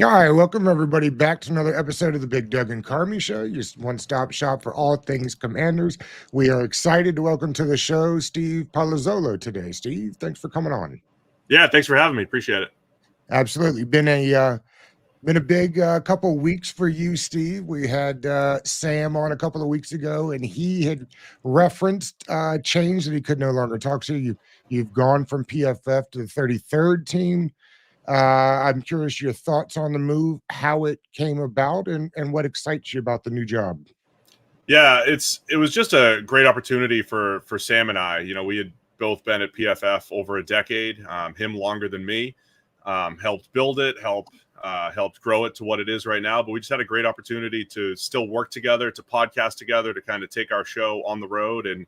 All right, welcome everybody back to another episode of the Big Doug and Carmi Show, your one-stop shop for all things Commanders. We are excited to welcome to the show Steve Palazzolo today. Steve, thanks for coming on. Yeah, thanks for having me. Appreciate it. Absolutely, been a big couple weeks for you, Steve. We had Sam on a couple of weeks ago, and he had referenced change that he could no longer talk to. You've gone from PFF to the 33rd team. I'm curious your thoughts on the move, how it came about, and what excites you about the new job. Yeah, it was just a great opportunity for Sam and I. You know, we had both been at PFF over a decade. Him longer than me. Helped build it, helped grow it to what it is right now. But we just had a great opportunity to still work together, to podcast together, to kind of take our show on the road and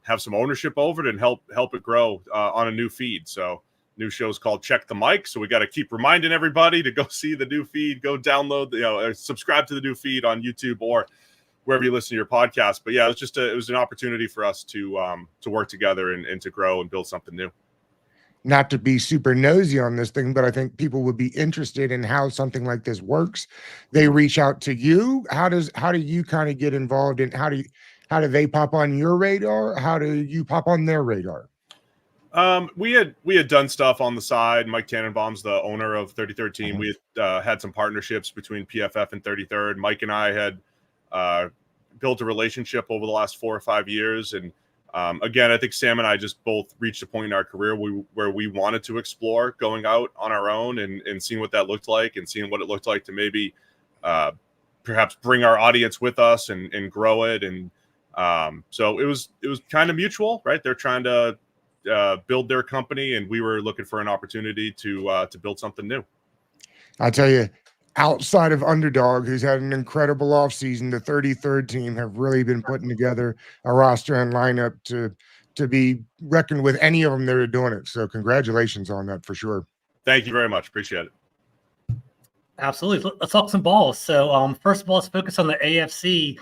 have some ownership over it and help it grow on a new feed. So. New show's called Check the Mic, so we got to keep reminding everybody to go see the new feed, go download, subscribe to the new feed on YouTube or wherever you listen to your podcast. But yeah, it was an opportunity for us to work together and to grow and build something new. Not to be super nosy on this thing, but I think people would be interested in how something like this works. They reach out to you. How do you kind of get involved in how do they pop on your radar? How do you pop on their radar? We had done stuff on the side. Mike Tannenbaum's the owner of 33rd Team. We had some partnerships between PFF and 33rd. Mike and I had built a relationship over the last 4 or 5 years. And again, I think Sam and I just both reached a point in our career where we wanted to explore going out on our own and seeing what that looked like and seeing what it looked like to maybe perhaps bring our audience with us and grow it. And so it was kind of mutual, right? They're trying to build their company, and we were looking for an opportunity to build something new. I tell you, outside of Underdog, who's had an incredible offseason, the 33rd team have really been putting together a roster and lineup to be reckoned with. Any of them that are doing it. So congratulations on that for sure. Thank you very much. Appreciate it. Absolutely. Let's talk some balls. So first of all, let's focus on the AFC.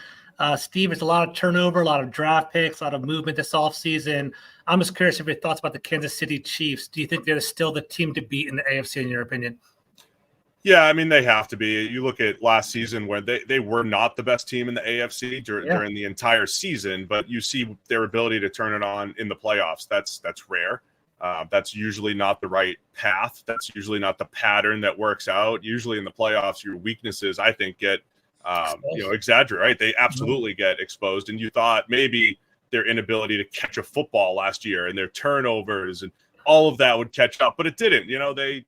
Steve, there's a lot of turnover, a lot of draft picks, a lot of movement this offseason. I'm just curious of your thoughts about the Kansas City Chiefs. Do you think they're still the team to beat in the AFC, in your opinion? Yeah, I mean, they have to be. You look at last season where they were not the best team in the AFC during the entire season, but you see their ability to turn it on in the playoffs. That's rare. That's usually not the right path. That's usually not the pattern that works out. Usually in the playoffs, your weaknesses, I think, get exaggerate, right? They absolutely get exposed. And you thought maybe their inability to catch a football last year and their turnovers and all of that would catch up, but it didn't. You know, they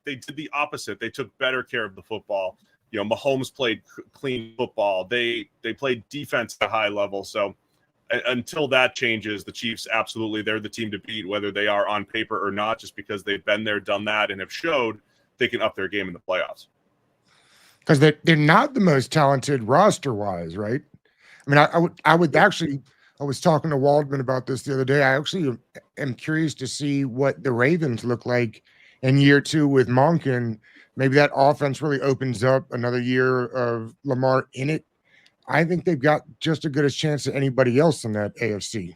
did the opposite. They took better care of the football. You know, Mahomes played clean football. They played defense at a high level. So until that changes, the Chiefs, absolutely, they're the team to beat, whether they are on paper or not, just because they've been there, done that, and have showed they can up their game in the playoffs. Because they're not the most talented roster-wise, right? I mean, I was talking to Waldman about this the other day. I actually am curious to see what the Ravens look like in year 2 with Monken. Maybe that offense really opens up another year of Lamar in it. I think they've got just as good a chance as anybody else in that AFC.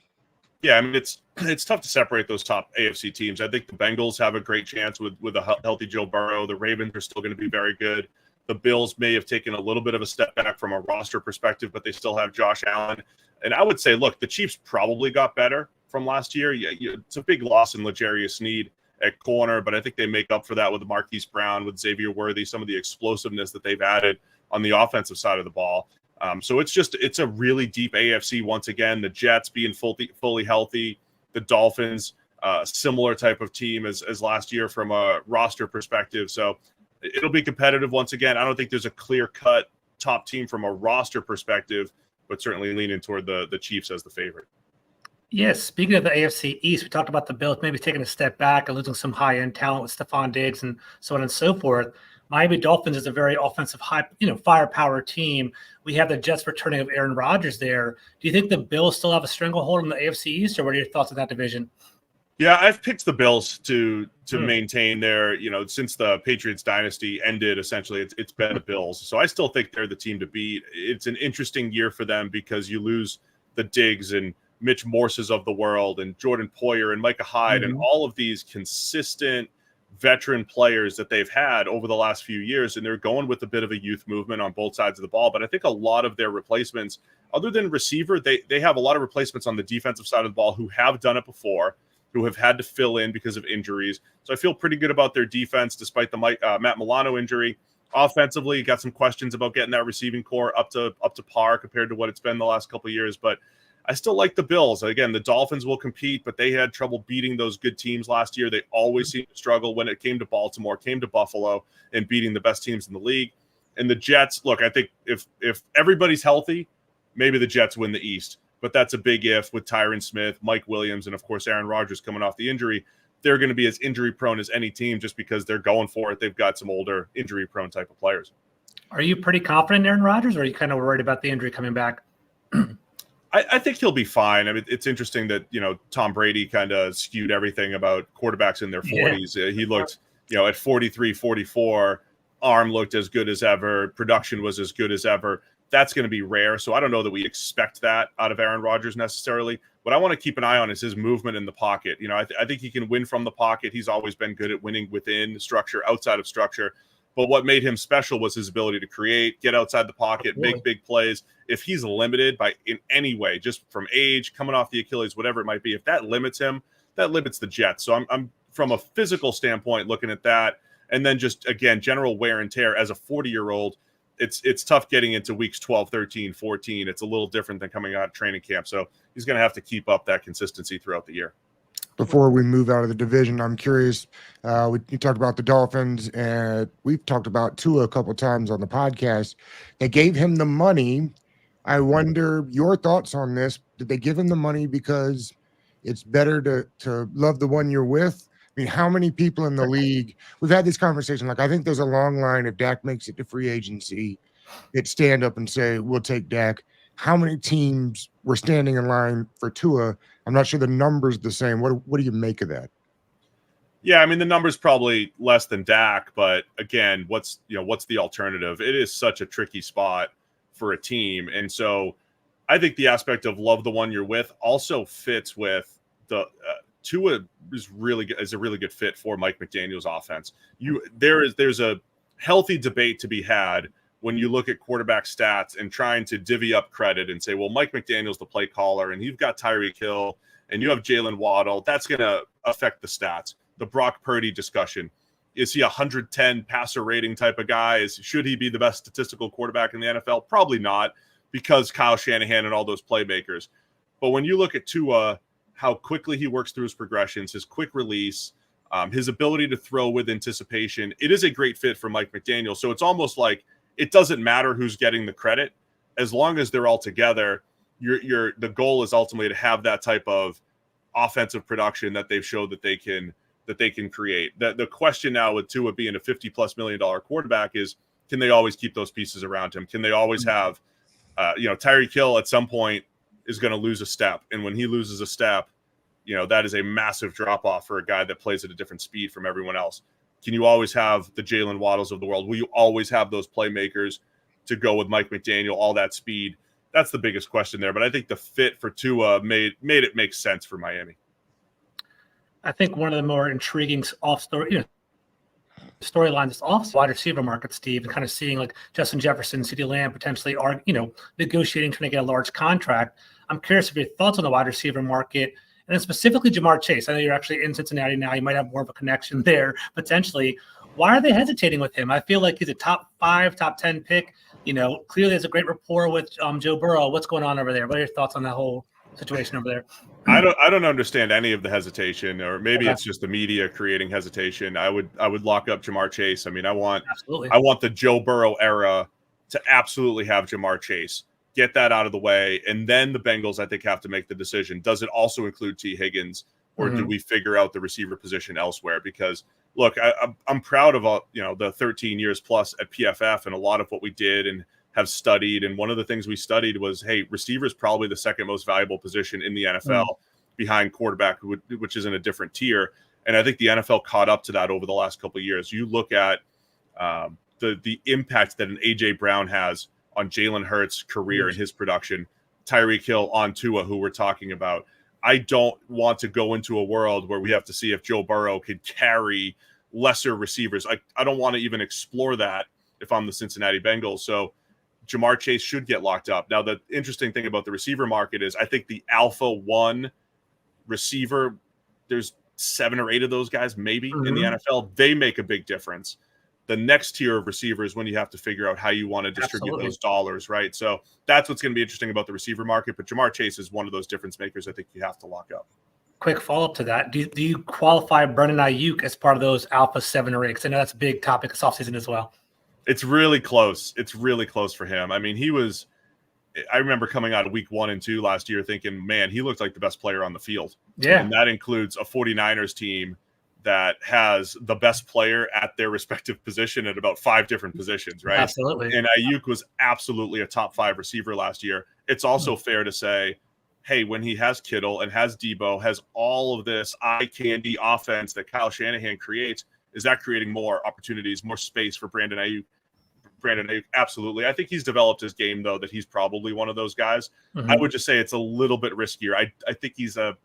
Yeah, I mean, it's tough to separate those top AFC teams. I think the Bengals have a great chance with a healthy Joe Burrow. The Ravens are still going to be very good. The Bills may have taken a little bit of a step back from a roster perspective, but they still have Josh Allen. And I would say, look, the Chiefs probably got better from last year. It's a big loss in L'Jarius Sneed at corner, but I think they make up for that with Marquise Brown, with Xavier Worthy, some of the explosiveness that they've added on the offensive side of the ball. So it's a really deep AFC once again. The Jets being fully healthy, the Dolphins, similar type of team as last year from a roster perspective. So it'll be competitive once again. I don't think there's a clear-cut top team from a roster perspective, but certainly leaning toward the Chiefs as the favorite. Yes, speaking of the AFC East, we talked about the Bills maybe taking a step back and losing some high-end talent with Stephon Diggs and so on and so forth. Miami Dolphins is a very offensive, firepower team. We have the Jets returning of Aaron Rodgers there. Do you think the Bills still have a stranglehold in the AFC East, or what are your thoughts on that division? Yeah, I've picked the Bills to maintain their, since the Patriots dynasty ended, essentially, it's been the Bills. So I still think they're the team to beat. It's an interesting year for them because you lose the Diggs and Mitch Morses of the world and Jordan Poyer and Micah Hyde and all of these consistent veteran players that they've had over the last few years, and they're going with a bit of a youth movement on both sides of the ball. But I think a lot of their replacements, other than receiver, they have a lot of replacements on the defensive side of the ball who have done it before, who have had to fill in because of injuries. So I feel pretty good about their defense despite the Matt Milano injury. Offensively, got some questions about getting that receiving core up to par compared to what it's been the last couple of years, but I still like the Bills. Again, the Dolphins will compete, but they had trouble beating those good teams last year. They always seem to struggle when it came to Baltimore, came to Buffalo, and beating the best teams in the league. And the Jets, look, I think if everybody's healthy, maybe the Jets win the East. But that's a big if with Tyron Smith, Mike Williams, and, of course, Aaron Rodgers coming off the injury. They're going to be as injury-prone as any team just because they're going for it. They've got some older, injury-prone type of players. Are you pretty confident in Aaron Rodgers, or are you kind of worried about the injury coming back? I think he'll be fine. I mean, it's interesting that, Tom Brady kind of skewed everything about quarterbacks in their 40s. Yeah. He looked, at 43, 44, arm looked as good as ever. Production was as good as ever. That's going to be rare. So I don't know that we expect that out of Aaron Rodgers necessarily. What I want to keep an eye on is his movement in the pocket. I think he can win from the pocket. He's always been good at winning within structure, outside of structure. But what made him special was his ability to create, get outside the pocket, make big plays. If he's limited by in any way, just from age, coming off the Achilles, whatever it might be, if that limits him, that limits the Jets. So I'm from a physical standpoint looking at that. And then just, again, general wear and tear as a 40-year-old, it's tough getting into weeks 12, 13, 14. It's a little different than coming out of training camp. So he's going to have to keep up that consistency throughout the year. Before we move out of the division, I'm curious. You talked about the Dolphins, and we've talked about Tua a couple times on the podcast. They gave him the money. I wonder your thoughts on this. Did they give him the money because it's better to love the one you're with? I mean, how many people in the league – we've had this conversation. Like, I think there's a long line. If Dak makes it to free agency, they'd stand up and say, we'll take Dak. How many teams were standing in line for Tua? I'm not sure the number's the same. What do you make of that? Yeah, I mean, the number's probably less than Dak, but again, what's the alternative? It is such a tricky spot for a team. And so I think the aspect of love the one you're with also fits with the Tua is a really good fit for Mike McDaniel's offense. There's a healthy debate to be had when you look at quarterback stats and trying to divvy up credit and say, well, Mike McDaniel's the play caller and you've got Tyreek Hill and you have Jalen Waddle, that's going to affect the stats. The Brock Purdy discussion. Is he a 110 passer rating type of guy? Should he be the best statistical quarterback in the NFL? Probably not, because Kyle Shanahan and all those playmakers. But when you look at Tua, how quickly he works through his progressions, his quick release, his ability to throw with anticipation, it is a great fit for Mike McDaniel. So it's almost like it doesn't matter who's getting the credit. As long as they're all together, the goal is ultimately to have that type of offensive production that they've showed that they can create. The question now with Tua being a $50+ million quarterback is, can they always keep those pieces around him? Can they always have, Tyreek Hill at some point is going to lose a step. And when he loses a step, that is a massive drop off for a guy that plays at a different speed from everyone else. Can you always have the Jalen Waddles of the world? Will you always have those playmakers to go with Mike McDaniel, all that speed? That's the biggest question there. But I think the fit for Tua made it make sense for Miami. I think one of the more intriguing storylines is off wide receiver market, Steve, and kind of seeing like Justin Jefferson, CeeDee Lamb potentially are, negotiating, trying to get a large contract. I'm curious of your thoughts on the wide receiver market, and then specifically Jamar Chase. I know you're actually in Cincinnati now. You might have more of a connection there potentially. Why are they hesitating with him? I feel like he's a top 5, top 10 pick. Clearly has a great rapport with Joe Burrow. What's going on over there? What are your thoughts on that whole situation over there? I don't understand any of the hesitation, or maybe it's just the media creating hesitation. I would lock up Jamar Chase. I mean, I want the Joe Burrow era to absolutely have Jamar Chase. Get that out of the way, and then the Bengals, I think, have to make the decision. Does it also include T. Higgins, or do we figure out the receiver position elsewhere? Because look, I'm proud of the 13 years plus at PFF and a lot of what we did and have studied. And one of the things we studied was, hey, receiver is probably the second most valuable position in the NFL behind quarterback, which is in a different tier. And I think the NFL caught up to that over the last couple of years. You look at the impact that an A.J. Brown has on Jalen Hurts' career and his production, Tyreek Hill on Tua, who we're talking about. I don't want to go into a world where we have to see if Joe Burrow could carry lesser receivers. I don't want to even explore that if I'm the Cincinnati Bengals. So Jamar Chase should get locked up. Now, the interesting thing about the receiver market is I think the alpha one receiver, there's 7 or 8 of those guys maybe in the NFL. They make a big difference. The next tier of receivers, when you have to figure out how you want to distribute those dollars, right? So that's what's going to be interesting about the receiver market. But Jamar Chase is one of those difference makers I think you have to lock up. Quick follow-up to that. Do you qualify Brandon Ayuk as part of those alpha 7 or 8? Because I know that's a big topic this offseason as well. It's really close. It's really close for him. I mean, I remember coming out of week 1 and 2 last year thinking, man, he looked like the best player on the field. Yeah. And that includes a 49ers team that has the best player at their respective position at about 5 different positions, right? Absolutely. And Ayuk was absolutely a top 5 receiver last year. It's also fair to say, hey, when he has Kittle and has Debo, has all of this eye candy offense that Kyle Shanahan creates, is that creating more opportunities, more space for Brandon Ayuk? Brandon Ayuk, absolutely. I think he's developed his game, though, that he's probably one of those guys. I would just say it's a little bit riskier. I think he's a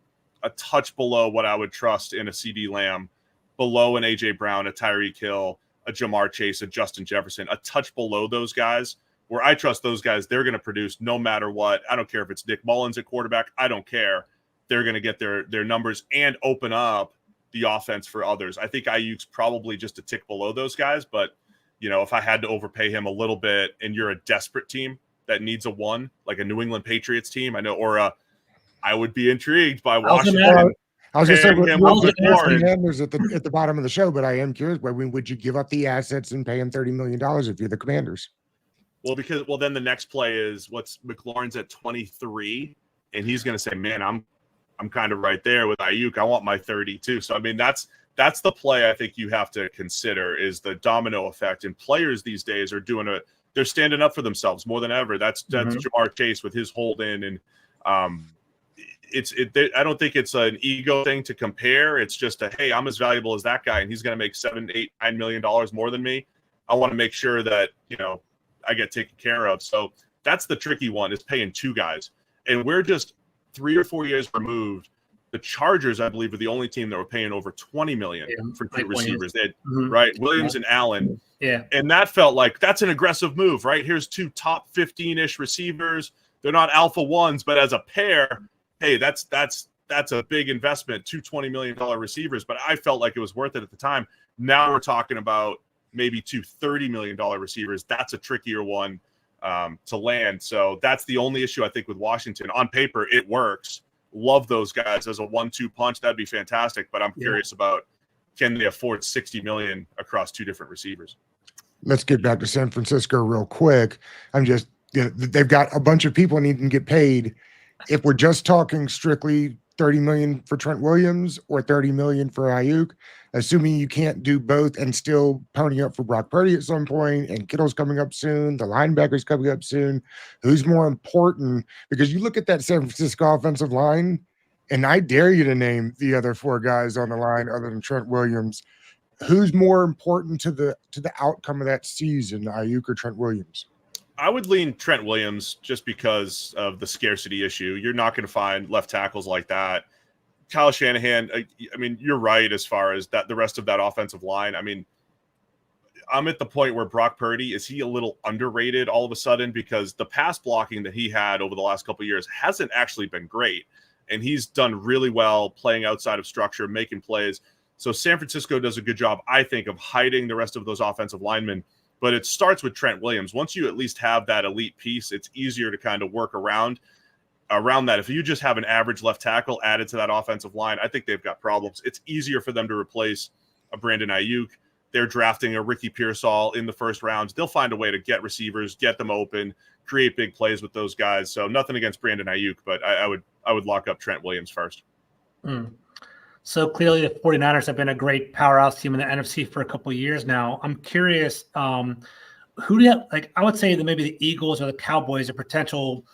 touch below what I would trust in a CD Lamb, below an A.J. Brown, a Tyreek Hill, a Jamar Chase, a Justin Jefferson, a touch below those guys, where I trust those guys. They're going to produce no matter what. I don't care if it's Nick Mullins at quarterback. I don't care. They're going to get their numbers and open up the offense for others. I think Ayuk's probably just a tick below those guys, but if I had to overpay him a little bit and you're a desperate team that needs a 1, like a New England Patriots team, I would be intrigued by Washington. I was just saying, we'll get more. numbers at the bottom of the show, but I am curious, would you give up the assets and pay him $30 million if you're the Commanders? Well, then the next play is McLaurin's at 23, and he's going to say, man, I'm kind of right there with Ayuk. I want my 32. So, I mean, that's the play I think you have to consider is the domino effect. And players these days are they're standing up for themselves more than ever. That's Jamar Chase with his hold in. And I don't think it's an ego thing to compare. It's just hey, I'm as valuable as that guy, and he's going to make $7, $8, $9 million more than me. I want to make sure that, I get taken care of. So that's the tricky one, is paying 2 guys. And we're just 3 or 4 years removed. The Chargers, I believe, are the only team that were paying over $20 million for 2 receivers. They had, right, Williams and Allen. Yeah. And that felt like that's an aggressive move, right? Here's 2 top 15-ish receivers. They're not alpha ones, but as a pair, hey, that's a big investment, 2 $20 million receivers. But I felt like it was worth it at the time. Now we're talking about maybe 2 $30 million receivers. That's a trickier one to land. So that's the only issue I think with Washington. On paper, it works. Love those guys as a 1-2 punch. That'd be fantastic. But I'm curious about, can they afford $60 million across 2 different receivers? Let's get back to San Francisco real quick. They've got a bunch of people needing to get paid. If we're just talking strictly $30 million for Trent Williams or $30 million for Ayuk, assuming you can't do both and still pony up for Brock Purdy at some point, and Kittle's coming up soon, the linebackers coming up soon, who's more important? Because you look at that San Francisco offensive line, and I dare you to name the other 4 guys on the line other than Trent Williams. Who's more important to the outcome of that season, Ayuk or Trent Williams? I would lean Trent Williams just because of the scarcity issue. You're not going to find left tackles like that. Kyle Shanahan, I mean, you're right as far as that the rest of that offensive line. I mean, I'm at the point where Brock Purdy, is he a little underrated all of a sudden? Because the pass blocking that he had over the last couple of years hasn't actually been great. And he's done really well playing outside of structure, making plays. So San Francisco does a good job, I think, of hiding the rest of those offensive linemen. But it starts with Trent Williams. Once you at least have that elite piece, it's easier to kind of work around that. If you just have an average left tackle added to that offensive line, I think they've got problems. It's easier for them to replace a Brandon Ayuk. They're drafting a Ricky Pearsall in the first round. They'll find a way to get receivers, get them open, create big plays with those guys. So nothing against Brandon Ayuk, but I would lock up Trent Williams first. So clearly the 49ers have been a great powerhouse team in the NFC for a couple of years now. I'm curious, who do you have, I would say that maybe the Eagles or the Cowboys are potential,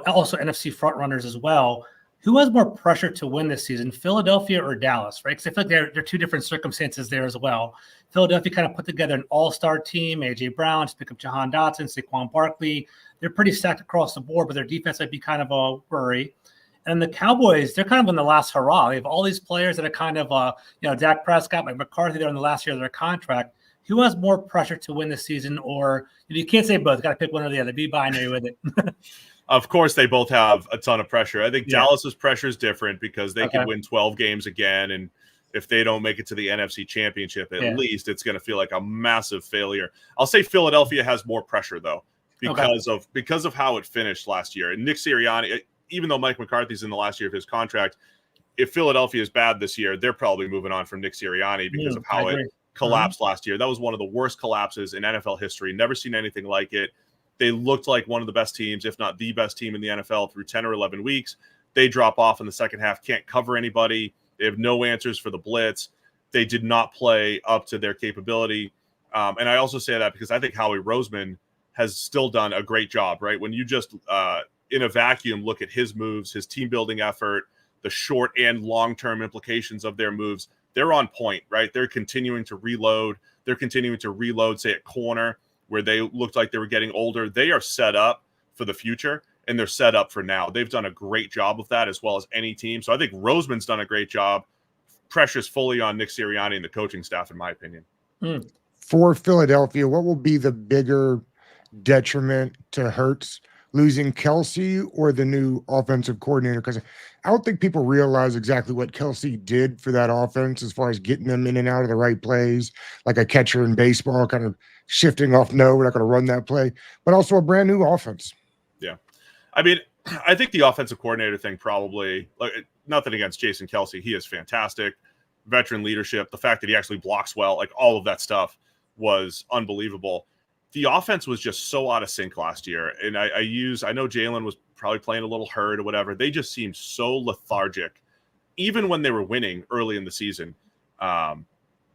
also NFC front runners as well. Who has more pressure to win this season, Philadelphia or Dallas, right? Because I feel like they're 2 different circumstances there as well. Philadelphia kind of put together an all-star team, A.J. Brown, just pick up Jahan Dotson, Saquon Barkley. They're pretty stacked across the board, but their defense might be kind of a worry. And the Cowboys, they're kind of in the last hurrah. They have all these players that are kind of, Dak Prescott, Mike McCarthy, they're in the last year of their contract. Who has more pressure to win this season? Or you can't say both. Got to pick one or the other. Be binary with it. Of course, they both have a ton of pressure. I think Dallas's pressure is different because they could win 12 games again. And if they don't make it to the NFC Championship, at least it's going to feel like a massive failure. I'll say Philadelphia has more pressure, though, because of how it finished last year. And Nick Sirianni, even though Mike McCarthy's in the last year of his contract, if Philadelphia is bad this year, they're probably moving on from Nick Sirianni because of how it collapsed last year. That was one of the worst collapses in NFL history. Never seen anything like it. They looked like one of the best teams, if not the best team in the NFL through 10 or 11 weeks. They drop off in the second half, can't cover anybody. They have no answers for the blitz. They did not play up to their capability. And I also say that because I think Howie Roseman has still done a great job, right? When you just, in a vacuum, look at his moves, his team building effort, the short and long-term implications of their moves, they're on point, right? They're continuing to reload. They're continuing to reload, say, at corner, where they looked like they were getting older. They are set up for the future, and they're set up for now. They've done a great job of that, as well as any team. So I think Roseman's done a great job. Pressure's fully on Nick Sirianni and the coaching staff, in my opinion. For Philadelphia, what will be the bigger detriment to Hurts, losing Kelsey or the new offensive coordinator? Because I don't think people realize exactly what Kelsey did for that offense as far as getting them in and out of the right plays, like a catcher in baseball, kind of shifting off, no, we're not going to run that play, but also a brand new offense. Yeah. I mean, I think the offensive coordinator thing probably, like, nothing against Jason Kelsey. He is fantastic. Veteran leadership, the fact that he actually blocks well, like all of that stuff was unbelievable. The offense was just so out of sync last year. And I know Jalen was probably playing a little hurt or whatever. They just seemed so lethargic, even when they were winning early in the season.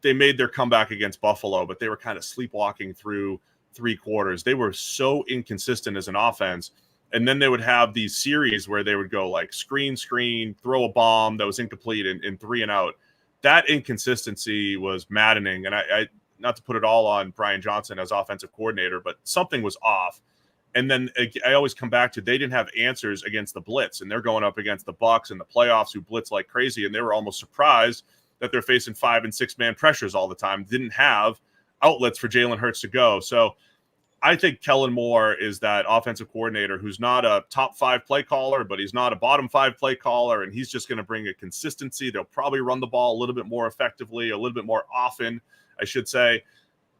They made their comeback against Buffalo, but they were kind of sleepwalking through 3 quarters. They were so inconsistent as an offense. And then they would have these series where they would go like screen, throw a bomb that was incomplete and 3 and out. That inconsistency was maddening. And I not to put it all on Brian Johnson as offensive coordinator, but something was off. And then I always come back to they didn't have answers against the blitz, and they're going up against the Bucs in the playoffs who blitz like crazy, and they were almost surprised that they're facing 5- and 6-man pressures all the time. Didn't have outlets for Jalen Hurts to go. So I think Kellen Moore is that offensive coordinator who's not a top 5 play caller, but he's not a bottom 5 play caller, and he's just going to bring a consistency. They'll probably run the ball a little bit more effectively, a little bit more often, I should say.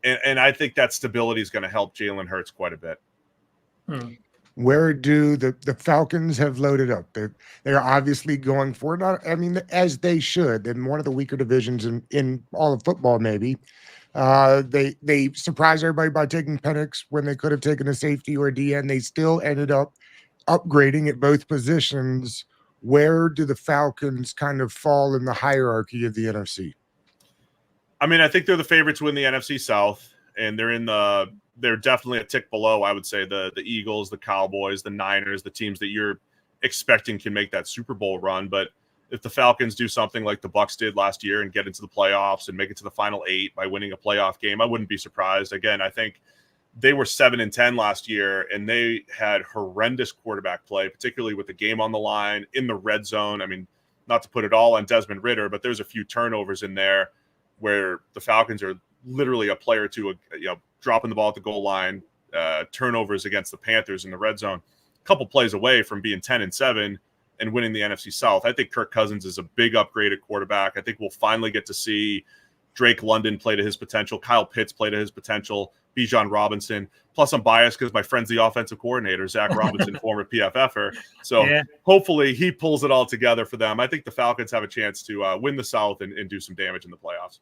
And I think that stability is going to help Jalen Hurts quite a bit. Where do the Falcons have loaded up? They're obviously going for it. As they should. They're one of the weaker divisions in all of football, maybe. They surprised everybody by taking Penix when they could have taken a safety or a DN. They still ended up upgrading at both positions. Where do the Falcons kind of fall in the hierarchy of the NFC? I think they're the favorites to win the NFC South, and they're definitely a tick below, I would say, the Eagles, the Cowboys, the Niners, the teams that you're expecting can make that Super Bowl run. But if the Falcons do something like the Bucs did last year and get into the playoffs and make it to the final 8 by winning a playoff game, I wouldn't be surprised. Again, I think they were 7-10 last year, and they had horrendous quarterback play, particularly with the game on the line in the red zone. Not to put it all on Desmond Ridder, but there's a few turnovers in there where the Falcons are literally a player or two, dropping the ball at the goal line, turnovers against the Panthers in the red zone, a couple plays away from being 10-7 and winning the NFC South. I think Kirk Cousins is a big upgrade at quarterback. I think we'll finally get to see Drake London play to his potential, Kyle Pitts play to his potential, Bijan Robinson. Plus, I'm biased because my friend's the offensive coordinator, Zach Robinson, former PFFer. So hopefully he pulls it all together for them. I think the Falcons have a chance to win the South and do some damage in the playoffs.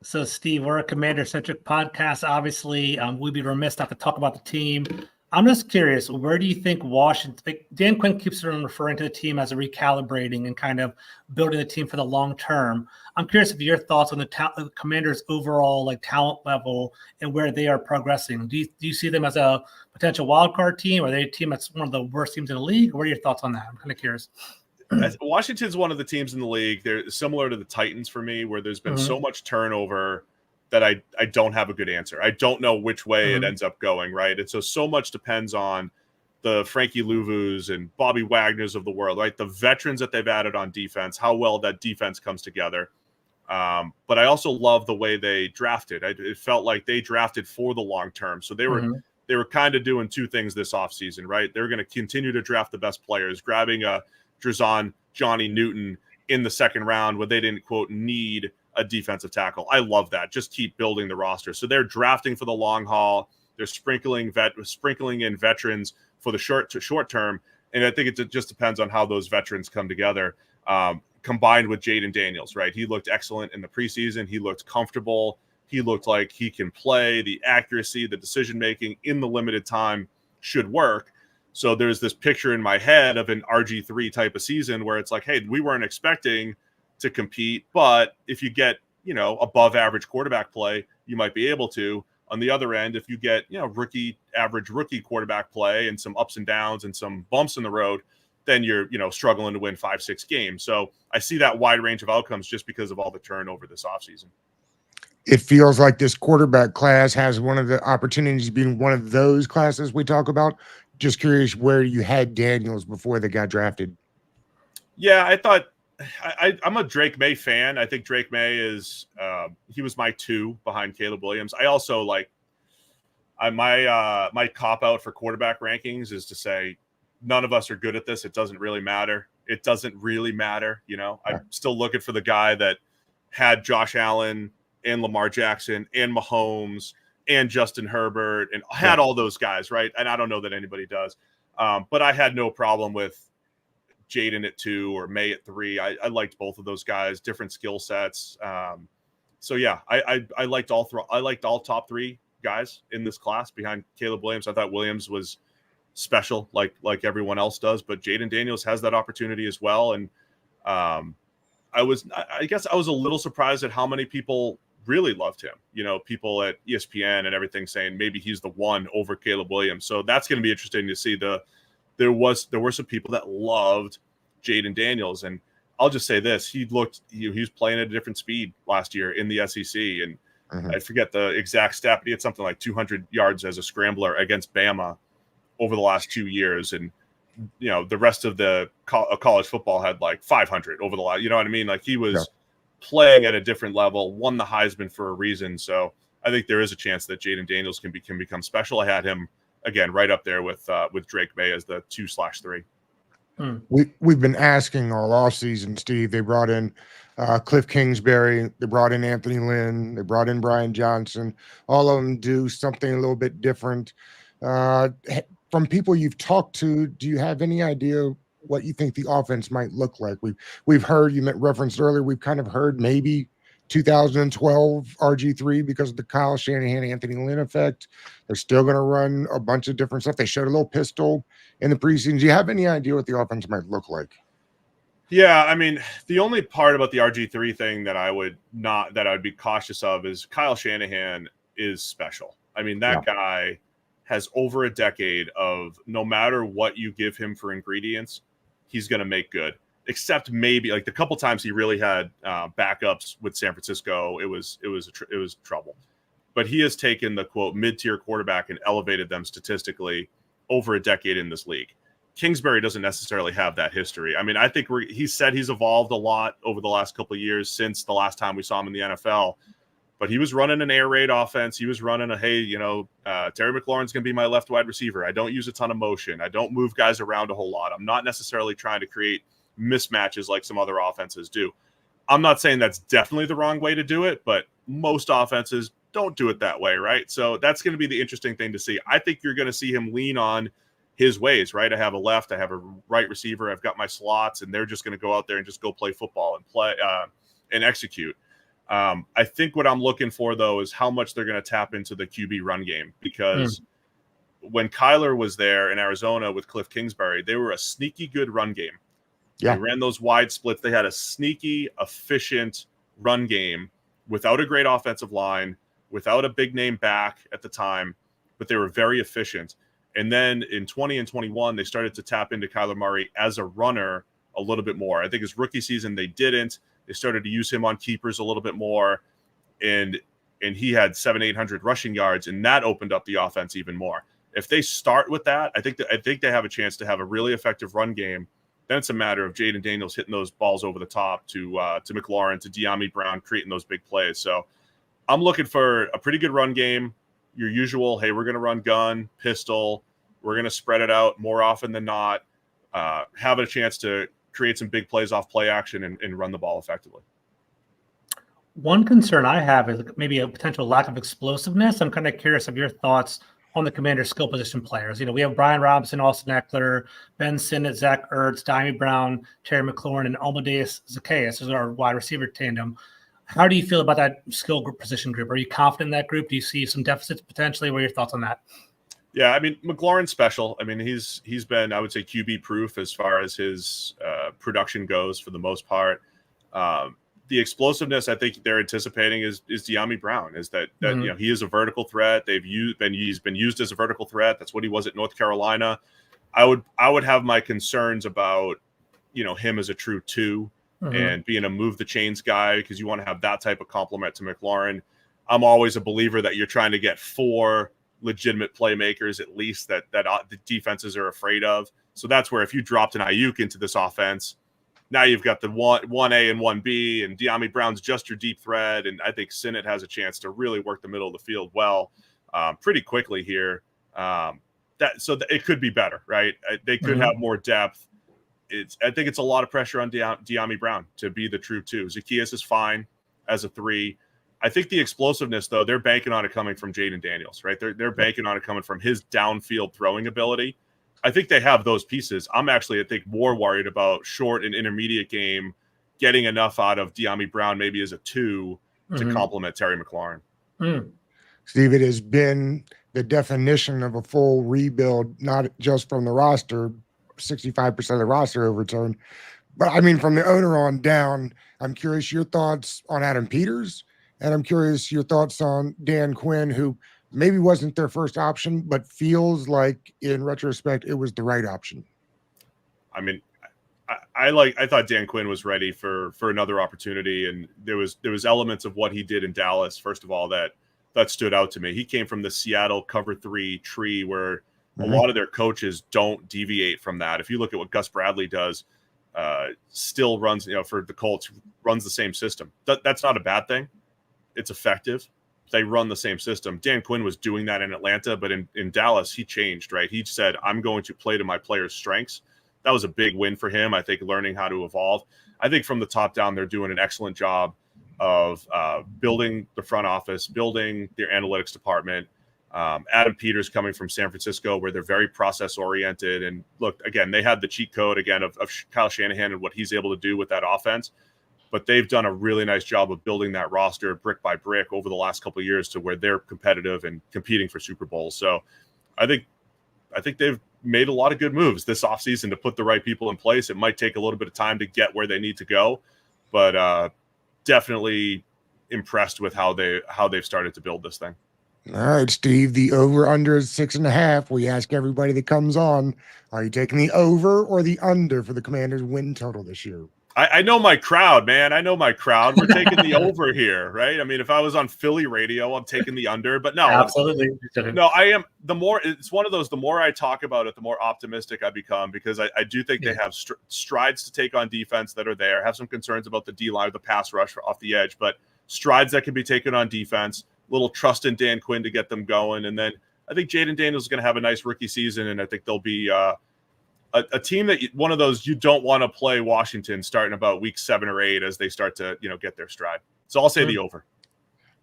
So, Steve, we're a commander-centric podcast. Obviously, we'd be remiss not to talk about the team. I'm just curious, where do you think Washington – Dan Quinn keeps on referring to the team as a recalibrating and kind of building the team for the long term. I'm curious of your thoughts on the Commanders' overall talent level and where they are progressing. Do you see them as a potential wild card team? Or are they a team that's one of the worst teams in the league? What are your thoughts on that? I'm kind of curious. Washington's one of the teams in the league. They're similar to the Titans for me, where there's been so much turnover that I don't have a good answer. I don't know which way it ends up going, right? And so much depends on the Frankie Louvu's and Bobby Wagner's of the world, right? The veterans that they've added on defense, how well that defense comes together. But I also love the way they drafted. It felt like they drafted for the long term. So they were kind of doing two things this offseason, right? They're going to continue to draft the best players, grabbing a Drazan Johnny Newton in the second round when they didn't, quote, need a defensive tackle. I love that. Just keep building the roster. So they're drafting for the long haul. They're sprinkling in veterans for the short term. And I think it just depends on how those veterans come together, combined with Jayden Daniels, right? He looked excellent in the preseason. He looked comfortable. He looked like he can play. The accuracy, the decision-making in the limited time should work. So there's this picture in my head of an RG3 type of season where it's like, hey, we weren't expecting to compete, but if you get, above average quarterback play, you might be able to. On the other end, if you get, average rookie quarterback play and some ups and downs and some bumps in the road, then you're, struggling to win 5-6 games. So I see that wide range of outcomes just because of all the turnover this offseason. It feels like this quarterback class has one of the opportunities being one of those classes we talk about. Just curious where you had Daniels before they got drafted. Yeah, I thought I'm a Drake May fan. I think Drake May is he was my 2 behind Caleb Williams. I also my cop out for quarterback rankings is to say none of us are good at this. It doesn't really matter. I'm still looking for the guy that had Josh Allen and Lamar Jackson and Mahomes and Justin Herbert and had all those guys, right? And I don't know that anybody does. But I had no problem with Jayden at 2 or May at 3. I liked both of those guys, different skill sets. So yeah, I liked all top 3 guys in this class behind Caleb Williams. I thought Williams was special, like everyone else does, but Jayden Daniels has that opportunity as well. And I guess I was a little surprised at how many people really loved him. People at ESPN and everything saying maybe he's the one over Caleb Williams. So that's going to be interesting to see. There were some people that loved Jayden Daniels, and I'll just say this: he was playing at a different speed last year in the SEC, and I forget the exact stat, but he had something like 200 yards as a scrambler against Bama over the last 2 years, and the rest of the college football had like 500 over the last. You know what I mean? Like he was playing at a different level, won the Heisman for a reason. So I think there is a chance that Jayden Daniels can become special. I had him again right up there with Drake May as the 2/3. We've been asking all off season, Steve. They brought in Cliff Kingsbury, they brought in Anthony Lynn, they brought in Brian Johnson. All of them do something a little bit different. From people you've talked to, do you have any idea what you think the offense might look like? We've heard, you referenced earlier, we've kind of heard maybe 2012 RG3 because of the Kyle Shanahan, Anthony Lynn effect. They're still going to run a bunch of different stuff. They showed a little pistol in the preseason. Do you have any idea what the offense might look like? Yeah, I mean, the only part about the RG3 thing that I would be cautious of is Kyle Shanahan is special. I mean, that guy has over a decade of no matter what you give him for ingredients, he's going to make good. Except maybe like the couple times he really had backups with San Francisco, it was trouble. But he has taken the quote mid-tier quarterback and elevated them statistically over a decade in this league. Kingsbury doesn't necessarily have that history. I mean, I think he said he's evolved a lot over the last couple of years since the last time we saw him in the NFL. But he was running an air raid offense. He was running Terry McLaurin's going to be my left wide receiver. I don't use a ton of motion. I don't move guys around a whole lot. I'm not necessarily trying to create mismatches like some other offenses do. I'm not saying that's definitely the wrong way to do it, but most offenses don't do it that way, right? So that's going to be the interesting thing to see. I think you're going to see him lean on his ways, right? I have a left, I have a right receiver, I've got my slots, and they're just going to go out there and just go play football and play and execute. I think what I'm looking for, though, is how much they're going to tap into the QB run game, because when Kyler was there in Arizona with Cliff Kingsbury, they were a sneaky good run game. Yeah. They ran those wide splits. They had a sneaky, efficient run game without a great offensive line, without a big name back at the time, but they were very efficient. And then in 20 and 21, they started to tap into Kyler Murray as a runner a little bit more. I think his rookie season, they didn't. They started to use him on keepers a little bit more. And he had 700-800 rushing yards, and that opened up the offense even more. If they start with that, I think they have a chance to have a really effective run game. Then it's a matter of Jayden Daniels hitting those balls over the top to McLaurin, to De'Ami Brown, creating those big plays. So I'm looking for a pretty good run game. Your usual, hey, we're going to run gun, pistol. We're going to spread it out more often than not. Have a chance to create some big plays off play action and run the ball effectively. One concern I have is maybe a potential lack of explosiveness. I'm kind of curious of your thoughts on the Commander's skill position players. We have Brian Robinson, Austin Eckler, Ben Sinnott, Zach Ertz, De'Ami Brown, Terry McLaurin, and Amadeus Zacchaeus as our wide receiver tandem. How do you feel about that skill group position group? Are you confident in that group? Do you see some deficits potentially? What are your thoughts on that? Yeah, I mean, McLaurin's special. I mean, he's been, I would say, QB proof as far as his production goes for the most part. The explosiveness I think they're anticipating is De'Ami Brown. Is that he is a vertical threat. He's been used as a vertical threat. That's what he was at North Carolina. I would have my concerns about him as a true 2 and being a move the chains guy, because you want to have that type of complement to McLaurin. I'm always a believer that you're trying to get 4 legitimate playmakers at least that the defenses are afraid of. So that's where if you dropped an Ayuk into this offense, now you've got the 1A and 1B, and De'Ami Brown's just your deep threat. And I think Sinnott has a chance to really work the middle of the field well pretty quickly here. So it could be better, right? They could have more depth. I think it's a lot of pressure on De'Ami Brown to be the true 2. Zacchaeus is fine as a 3. I think the explosiveness, though, they're banking on it coming from Jayden Daniels, right? They're banking on it coming from his downfield throwing ability. I think they have those pieces. I'm actually, I think, more worried about short and intermediate game getting enough out of De'Ami Brown, maybe as a 2, to complement Terry McLaurin. Steve, it has been the definition of a full rebuild, not just from the roster, 65% of the roster overturned, but I mean, from the owner on down. I'm curious your thoughts on Adam Peters, and I'm curious your thoughts on Dan Quinn, who maybe wasn't their first option, but feels like in retrospect it was the right option. I mean, I thought Dan Quinn was ready for another opportunity, and there was elements of what he did in Dallas, first of all, that stood out to me. He came from the Seattle cover 3 tree where a lot of their coaches don't deviate from that. If you look at what Gus Bradley does, still runs, for the Colts, runs the same system. That's not a bad thing. It's effective. They run the same system. Dan Quinn was doing that in Atlanta, but in Dallas, he changed, right? He said, I'm going to play to my players' strengths. That was a big win for him, I think, learning how to evolve. I think from the top down, they're doing an excellent job of building the front office, building their analytics department. Adam Peters coming from San Francisco, where they're very process-oriented. And look, again, they had the cheat code, again, of Kyle Shanahan and what he's able to do with that offense. But they've done a really nice job of building that roster brick by brick over the last couple of years to where they're competitive and competing for Super Bowls. So I think they've made a lot of good moves this offseason to put the right people in place. It might take a little bit of time to get where they need to go, but definitely impressed with how they've started to build this thing. All right, Steve, the over-under is 6.5. We ask everybody that comes on, are you taking the over or the under for the Commanders' win total this year? I know my crowd, man. I know my crowd. We're taking the over here, right? I mean, if I was on Philly radio, I'm taking the under, but no. Absolutely. No, I am. It's one of those, the more I talk about it, the more optimistic I become, because I do think they have strides to take on defense that are there. Have some concerns about the D-line, the pass rush off the edge, but strides that can be taken on defense, little trust in Dan Quinn to get them going. And then I think Jayden Daniels is going to have a nice rookie season, and I think they'll be a team that one of those you don't want to play Washington starting about week 7 or 8 as they start to get their stride. So I'll say the over.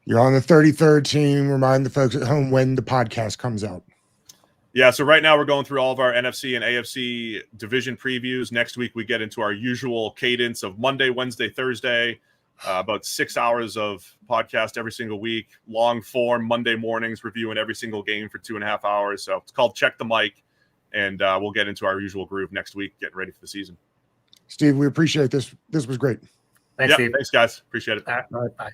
You're on the 33rd team. Remind the folks at home when the podcast comes out. Yeah, so right now we're going through all of our NFC and AFC division previews. Next week we get into our usual cadence of Monday, Wednesday, Thursday, about 6 hours of podcast every single week. Long form Monday mornings reviewing every single game for 2.5 hours. So it's called Check the Mic. And we'll get into our usual groove next week, getting ready for the season. Steve, we appreciate this. This was great. Thanks, Steve. Thanks, guys. Appreciate it. All right, bye.